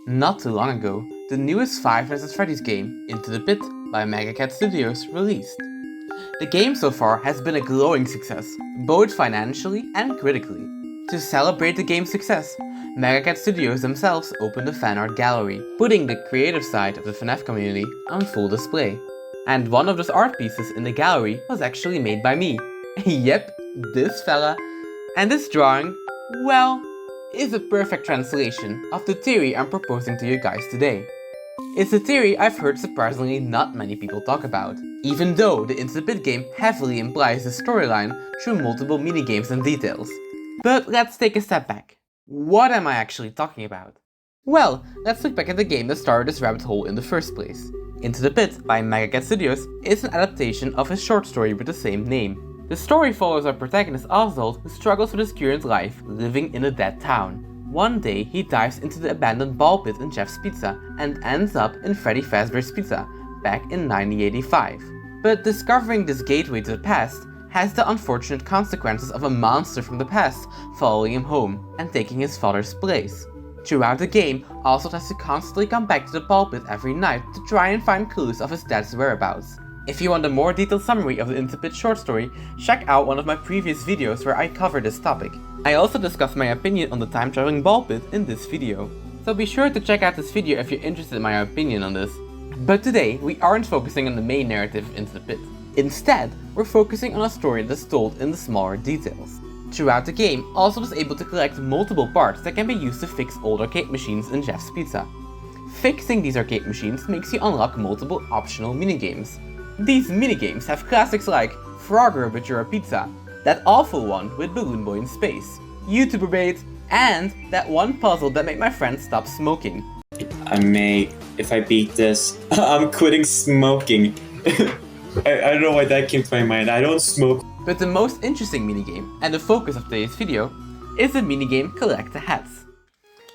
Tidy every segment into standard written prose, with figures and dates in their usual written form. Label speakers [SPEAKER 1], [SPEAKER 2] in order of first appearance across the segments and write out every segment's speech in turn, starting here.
[SPEAKER 1] Not too long ago, the newest Five Nights at Freddy's game, Into the Pit, by Mega Studios released. The game so far has been a glowing success, both financially and critically. To celebrate the game's success, Mega Studios themselves opened a fan art gallery, putting the creative side of the FNAF community on full display. And one of those art pieces in the gallery was actually made by me. Yep, this fella. And this drawing, well, is a perfect translation of the theory I'm proposing to you guys today. It's a theory I've heard surprisingly not many people talk about, even though the Into the Pit game heavily implies the storyline through multiple minigames and details. But let's take a step back. What am I actually talking about? Well, let's look back at the game that started this rabbit hole in the first place. Into the Pit by Mega Studios is an adaptation of a short story with the same name. The story follows our protagonist Oswald, who struggles with his current life, living in a dead town. One day, he dives into the abandoned ball pit in Jeff's Pizza and ends up in Freddy Fazbear's Pizza, back in 1985. But discovering this gateway to the past has the unfortunate consequences of a monster from the past following him home and taking his father's place. Throughout the game, Oswald has to constantly come back to the ball pit every night to try and find clues of his dad's whereabouts. If you want a more detailed summary of the Into the Pit short story, check out one of my previous videos where I cover this topic. I also discuss my opinion on the time-traveling ball pit in this video, so be sure to check out this video if you're interested in my opinion on this. But today, we aren't focusing on the main narrative of Into the Pit. Instead, we're focusing on a story that's told in the smaller details. Throughout the game, Oswald is able to collect multiple parts that can be used to fix old arcade machines in Jeff's Pizza. Fixing these arcade machines makes you unlock multiple optional minigames. These minigames have classics like Frogger but you're a pizza, that awful one with Balloon Boy in space, YouTuber bait, and that one puzzle that made my friend stop smoking.
[SPEAKER 2] If I beat this, I'm quitting smoking. I don't know why that came to my mind. I don't smoke.
[SPEAKER 1] But the most interesting minigame, and the focus of today's video, is the minigame Collect the Hats.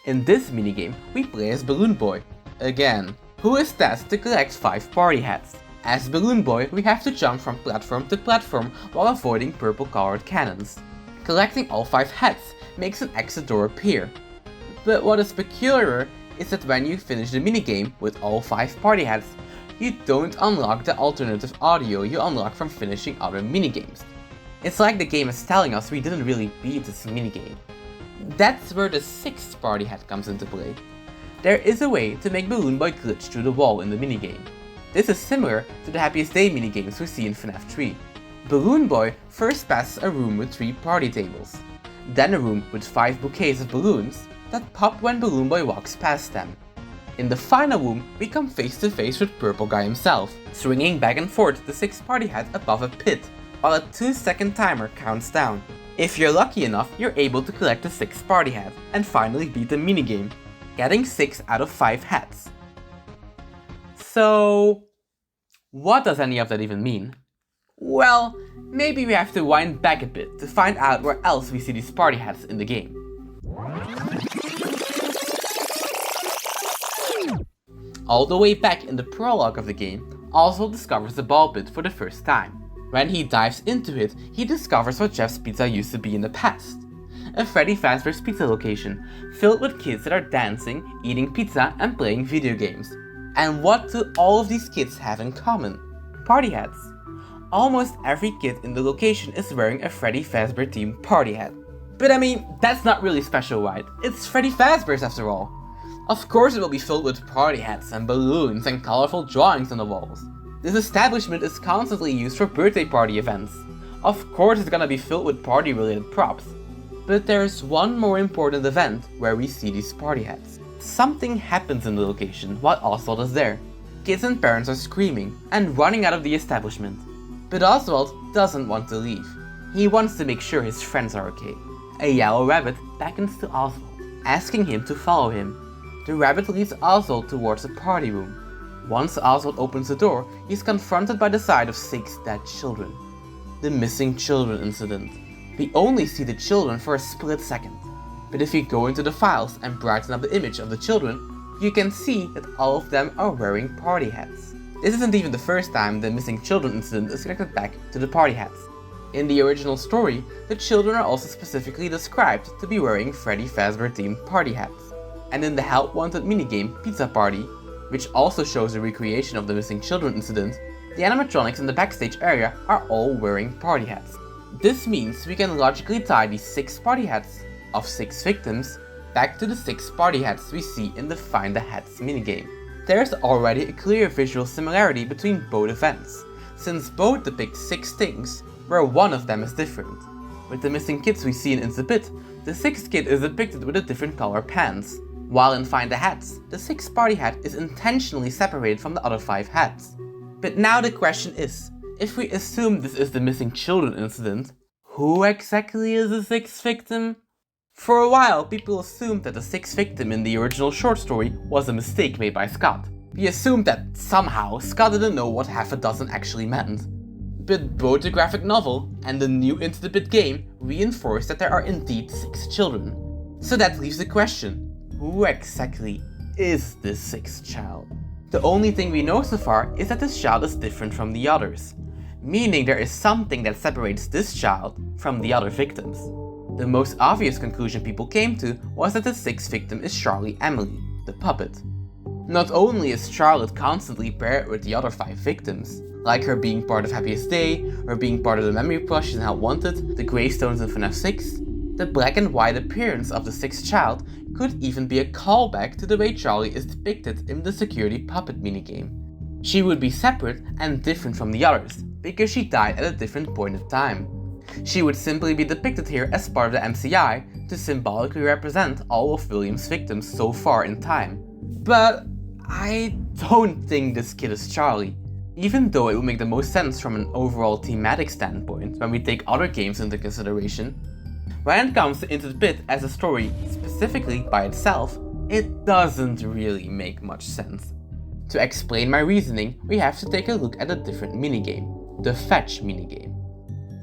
[SPEAKER 1] In this minigame, we play as Balloon Boy, again, who is tasked to collect 5 party hats. As Balloon Boy, we have to jump from platform to platform while avoiding purple-colored cannons. Collecting all 5 hats makes an exit door appear. But what is peculiar is that when you finish the minigame with all 5 party hats, you don't unlock the alternative audio you unlock from finishing other minigames. It's like the game is telling us we didn't really beat this minigame. That's where the 6th party hat comes into play. There is a way to make Balloon Boy glitch through the wall in the minigame. This is similar to the Happiest Day minigames we see in FNAF 3. Balloon Boy first passes a room with 3 party tables, then a room with 5 bouquets of balloons that pop when Balloon Boy walks past them. In the final room, we come face to face with Purple Guy himself, swinging back and forth the 6th party hat above a pit, while a 2-second timer counts down. If you're lucky enough, you're able to collect the 6th party hat and finally beat the minigame, getting 6 out of 5 hats. So, what does any of that even mean? Well, maybe we have to wind back a bit to find out where else we see these party hats in the game. All the way back in the prologue of the game, Oswald discovers the ball pit for the first time. When he dives into it, he discovers what Jeff's Pizza used to be in the past. A Freddy Fazbear's Pizza location, filled with kids that are dancing, eating pizza, and playing video games. And what do all of these kids have in common? Party hats. Almost every kid in the location is wearing a Freddy Fazbear themed party hat. But I mean, that's not really special, right? It's Freddy Fazbear's after all. Of course it will be filled with party hats and balloons and colorful drawings on the walls. This establishment is constantly used for birthday party events. Of course it's gonna be filled with party related props. But there's one more important event where we see these party hats. Something happens in the location while Oswald is there. Kids and parents are screaming and running out of the establishment. But Oswald doesn't want to leave. He wants to make sure his friends are okay. A yellow rabbit beckons to Oswald, asking him to follow him. The rabbit leads Oswald towards a party room. Once Oswald opens the door, he's confronted by the sight of 6 dead children. The missing children incident. We only see the children for a split second. But if you go into the files and brighten up the image of the children, you can see that all of them are wearing party hats. This isn't even the first time the missing children incident is connected back to the party hats. In the original story, the children are also specifically described to be wearing Freddy Fazbear themed party hats. And in the Help Wanted minigame Pizza Party, which also shows a recreation of the missing children incident, the animatronics in the backstage area are all wearing party hats. This means we can logically tie these 6 party hats of 6 victims back to the 6 party hats we see in the Find the Hats minigame. There's already a clear visual similarity between both events, since both depict 6 things where one of them is different. With the missing kids we see in Into the Pit, the 6th kid is depicted with a different color pants, while in Find the Hats, the 6th party hat is intentionally separated from the other 5 hats. But now the question is, if we assume this is the missing children incident, who exactly is the 6th victim? For a while, people assumed that the 6th victim in the original short story was a mistake made by Scott. We assumed that somehow Scott didn't know what half a dozen actually meant. But both the graphic novel and the new Into the Pit game reinforce that there are indeed 6 children. So that leaves the question, who exactly is this 6th child? The only thing we know so far is that this child is different from the others, meaning there is something that separates this child from the other victims. The most obvious conclusion people came to was that the 6th victim is Charlie Emily, the puppet. Not only is Charlotte constantly paired with the other 5 victims, like her being part of Happiest Day, or being part of the memory plushes in Help Wanted, the gravestones in FNAF 6, the black and white appearance of the 6th child could even be a callback to the way Charlie is depicted in the security puppet minigame. She would be separate and different from the others, because she died at a different point in time. She would simply be depicted here as part of the MCI to symbolically represent all of William's victims so far in time. But I don't think this kid is Charlie, even though it would make the most sense from an overall thematic standpoint when we take other games into consideration. When it comes to Into the Pit as a story specifically by itself, it doesn't really make much sense. To explain my reasoning, we have to take a look at a different minigame, the Fetch minigame.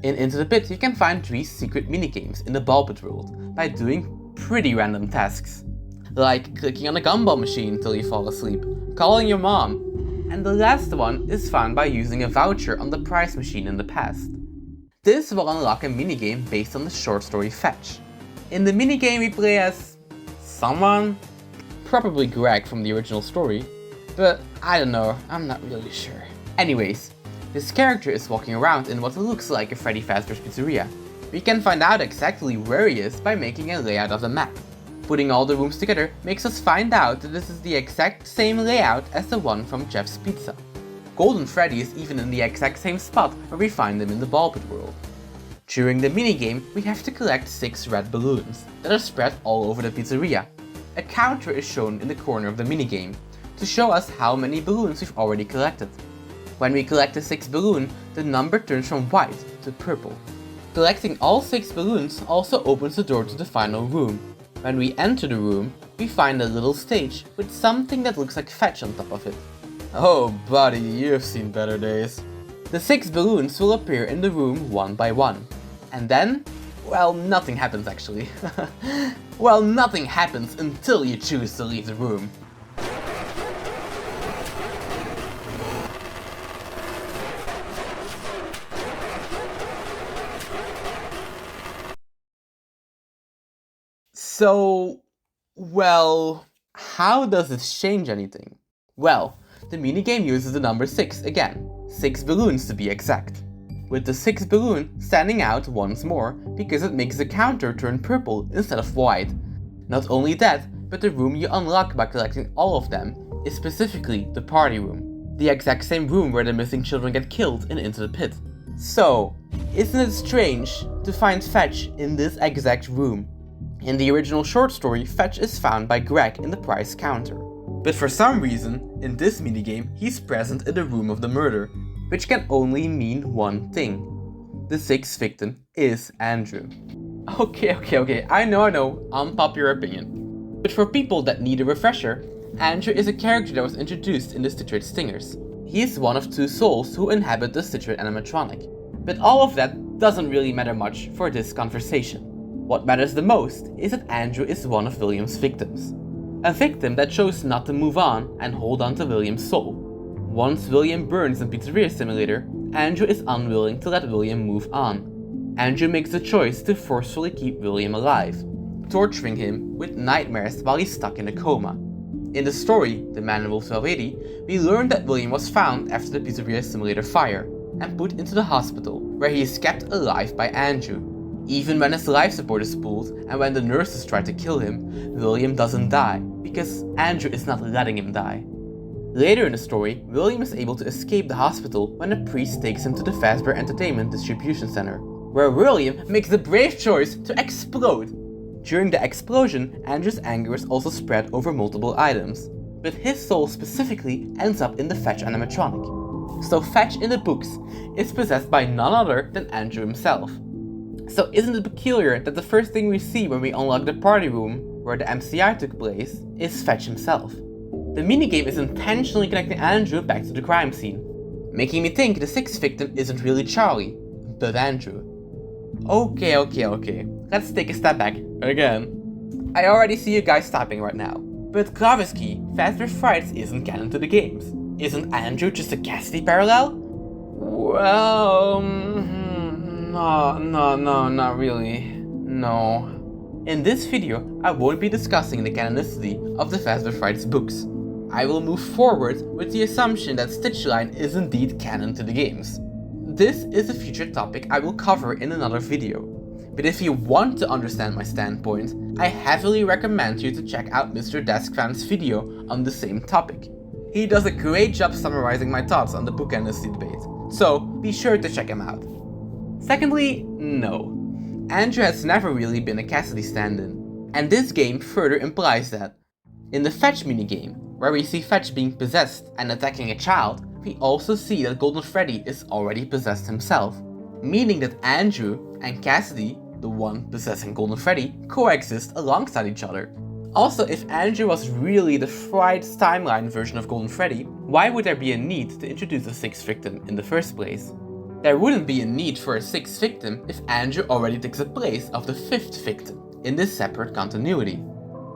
[SPEAKER 1] In Into the Pit, you can find 3 secret minigames in the ball pit world by doing pretty random tasks, like clicking on a gumball machine until you fall asleep, calling your mom, and the last one is found by using a voucher on the prize machine in the past. This will unlock a minigame based on the short story Fetch. In the minigame we play as someone, probably Greg from the original story, but I don't know, I'm not really sure. Anyways, this character is walking around in what looks like a Freddy Fazbear's Pizzeria. We can find out exactly where he is by making a layout of the map. Putting all the rooms together makes us find out that this is the exact same layout as the one from Jeff's Pizza. Golden Freddy is even in the exact same spot where we find him in the ball pit world. During the minigame, we have to collect 6 red balloons that are spread all over the pizzeria. A counter is shown in the corner of the minigame to show us how many balloons we've already collected. When we collect the 6th balloon, the number turns from white to purple. Collecting all 6 balloons also opens the door to the final room. When we enter the room, we find a little stage with something that looks like Fetch on top of it. Oh buddy, you've seen better days. The 6 balloons will appear in the room one by one. And then, well, nothing happens actually. Well, nothing happens until you choose to leave the room. So, well, how does this change anything? Well, the minigame uses the number 6 again, 6 balloons to be exact, with the 6th balloon standing out once more because it makes the counter turn purple instead of white. Not only that, but the room you unlock by collecting all of them is specifically the party room, the exact same room where the missing children get killed in Into the Pit. So, isn't it strange to find Fetch in this exact room? In the original short story, Fetch is found by Greg in the prize counter. But for some reason, in this minigame, he's present in the room of the murder, which can only mean one thing. The 6th victim is Andrew. Okay, I know, unpopular opinion. But for people that need a refresher, Andrew is a character that was introduced in the Stitch Rate Stingers. He is one of 2 souls who inhabit the Stitch Rate animatronic. But all of that doesn't really matter much for this conversation. What matters the most is that Andrew is one of William's victims. A victim that chose not to move on and hold on to William's soul. Once William burns in Pizzeria Simulator, Andrew is unwilling to let William move on. Andrew makes the choice to forcefully keep William alive. torturing him with nightmares while he's stuck in a coma. In the story, The Man in Wolf 1280, we learn that William was found after the pizzeria simulator fire and put into the hospital, where he is kept alive by Andrew. Even when his life support is pulled and when the nurses try to kill him, William doesn't die, because Andrew is not letting him die. Later in the story, William is able to escape the hospital when a priest takes him to the Fazbear Entertainment Distribution Center, where William makes the brave choice to explode. During the explosion, Andrew's anger is also spread over multiple items, but his soul specifically ends up in the Fetch animatronic. So Fetch in the books is possessed by none other than Andrew himself. So isn't it peculiar that the first thing we see when we unlock the party room, where the MCI took place, is Fetch himself? The minigame is intentionally connecting Andrew back to the crime scene, making me think the sixth victim isn't really Charlie, but Andrew. Okay, let's take a step back again. I already see you guys stopping right now, but ClavisKey, Fazbear Frights isn't canon to the games. Isn't Andrew just a Cassidy parallel? Well, no, not really. No. In this video, I won't be discussing the canonicity of the Fazbear Frights books. I will move forward with the assumption that Stitchline is indeed canon to the games. This is a future topic I will cover in another video. But if you want to understand my standpoint, I heavily recommend you to check out Mr. Deskfan's video on the same topic. He does a great job summarizing my thoughts on the book canonicity debate, so be sure to check him out. Secondly, no. Andrew has never really been a Cassidy stand-in, and this game further implies that. In the Fetch minigame, where we see Fetch being possessed and attacking a child, we also see that Golden Freddy is already possessed himself, meaning that Andrew and Cassidy, the one possessing Golden Freddy, coexist alongside each other. Also, if Andrew was really the Frights timeline version of Golden Freddy, why would there be a need to introduce a sixth victim in the first place? There wouldn't be a need for a sixth victim if Andrew already takes the place of the fifth victim in this separate continuity.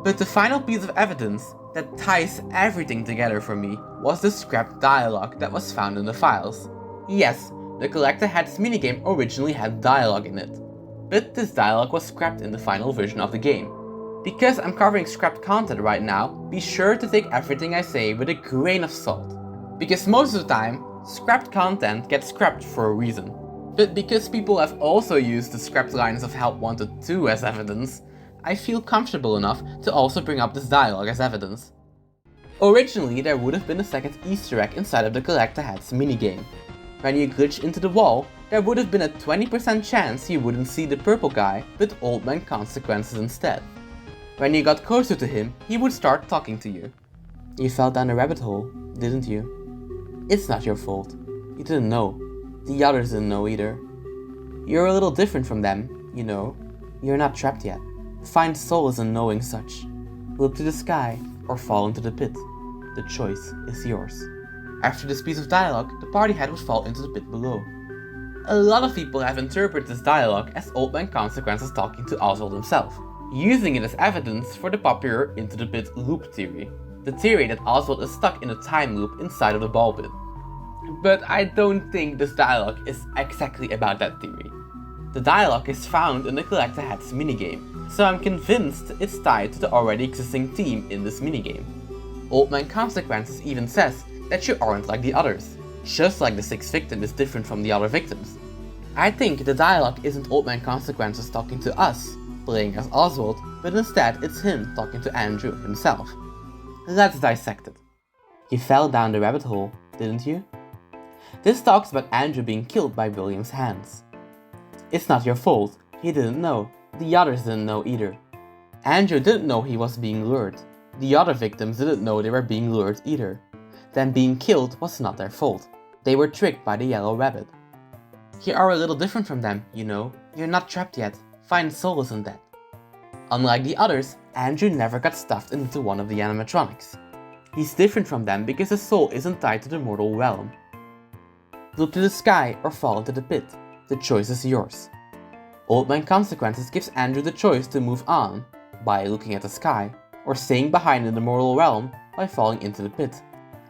[SPEAKER 1] But the final piece of evidence that ties everything together for me was the scrapped dialogue that was found in the files. Yes, the Collector Heads minigame originally had dialogue in it, but this dialogue was scrapped in the final version of the game. Because I'm covering scrapped content right now, be sure to take everything I say with a grain of salt. Because most of the time, scrapped content gets scrapped for a reason. But because people have also used the scrapped lines of Help Wanted 2 as evidence, I feel comfortable enough to also bring up this dialogue as evidence. Originally, there would have been a second Easter egg inside of the Collector Heads minigame. When you glitch into the wall, there would have been a 20% chance you wouldn't see the purple guy, but Old Man Consequences instead. When you got closer to him, he would start talking to you. You fell down a rabbit hole, didn't you? It's not your fault. You didn't know. The others didn't know either. You're a little different from them, you know. You're not trapped yet. Find solace in knowing such. Look to the sky or fall into the pit. The choice is yours. After this piece of dialogue, the party head would fall into the pit below. A lot of people have interpreted this dialogue as Old Man Consequences talking to Oswald himself, using it as evidence for the popular Into the Pit loop theory, the theory that Oswald is stuck in a time loop inside of the ball pit. But I don't think this dialogue is exactly about that theory. The dialogue is found in the Collector Heads minigame, so I'm convinced it's tied to the already existing theme in this minigame. Old Man Consequences even says that you aren't like the others, just like the sixth victim is different from the other victims. I think the dialogue isn't Old Man Consequences talking to us, playing as Oswald, but instead it's him talking to Andrew himself. Let's dissect it. You fell down the rabbit hole, didn't you? This talks about Andrew being killed by William's hands. It's not your fault, he didn't know. The others didn't know either. Andrew didn't know he was being lured. The other victims didn't know they were being lured either. Them being killed was not their fault. They were tricked by the yellow rabbit. You are a little different from them, you know. You're not trapped yet. Find solace in that. Unlike the others, Andrew never got stuffed into one of the animatronics. He's different from them because his soul isn't tied to the mortal realm. Look to the sky or fall into the pit. The choice is yours. Old Man Consequences gives Andrew the choice to move on by looking at the sky, or staying behind in the mortal realm by falling into the pit.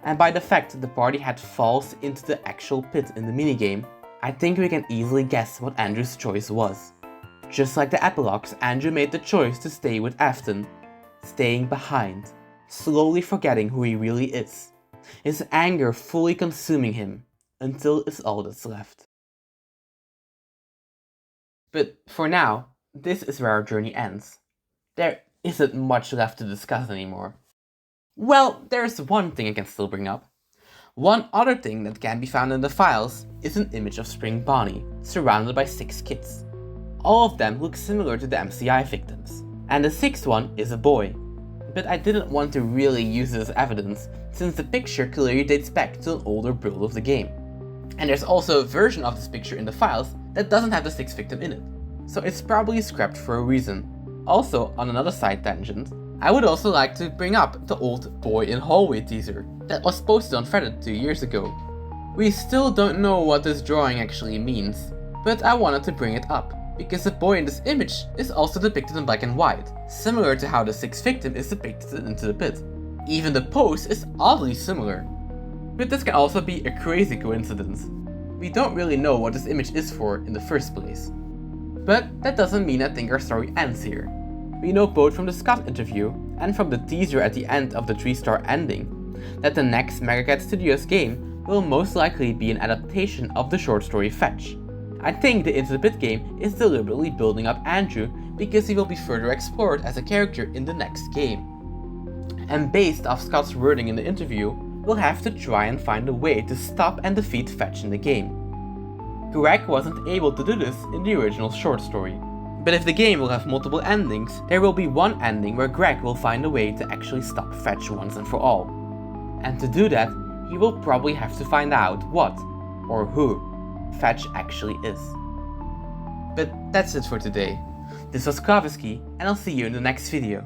[SPEAKER 1] And by the fact the party head falls into the actual pit in the minigame, I think we can easily guess what Andrew's choice was. Just like the epilogues, Andrew made the choice to stay with Afton, staying behind, slowly forgetting who he really is, his anger fully consuming him, until it's all that's left. But for now, this is where our journey ends. There isn't much left to discuss anymore. Well, there's one thing I can still bring up. One other thing that can be found in the files is an image of Spring Bonnie, surrounded by 6 kids. All of them look similar to the MCI victims, and the 6th one is a boy. But I didn't want to really use it as evidence, since the picture clearly dates back to an older build of the game. And there's also a version of this picture in the files that doesn't have the 6th victim in it, so it's probably scrapped for a reason. Also, on another side tangent, I would also like to bring up the old Boy in Hallway teaser that was posted on Reddit 2 years ago. We still don't know what this drawing actually means, but I wanted to bring it up, because the boy in this image is also depicted in black and white, similar to how the 6th victim is depicted in Into the Pit. Even the pose is oddly similar. But this can also be a crazy coincidence. We don't really know what this image is for in the first place. But that doesn't mean I think our story ends here. We know both from the Scott interview and from the teaser at the end of the 3-star ending that the next Megacat Studios game will most likely be an adaptation of the short story Fetch. I think the Into the Pit game is deliberately building up Andrew because he will be further explored as a character in the next game. And based off Scott's wording in the interview, we'll have to try and find a way to stop and defeat Fetch in the game. Greg wasn't able to do this in the original short story. But if the game will have multiple endings, there will be one ending where Greg will find a way to actually stop Fetch once and for all. And to do that, he will probably have to find out what, or who, Fetch actually is. But that's it for today. This was ClavisKey, and I'll see you in the next video.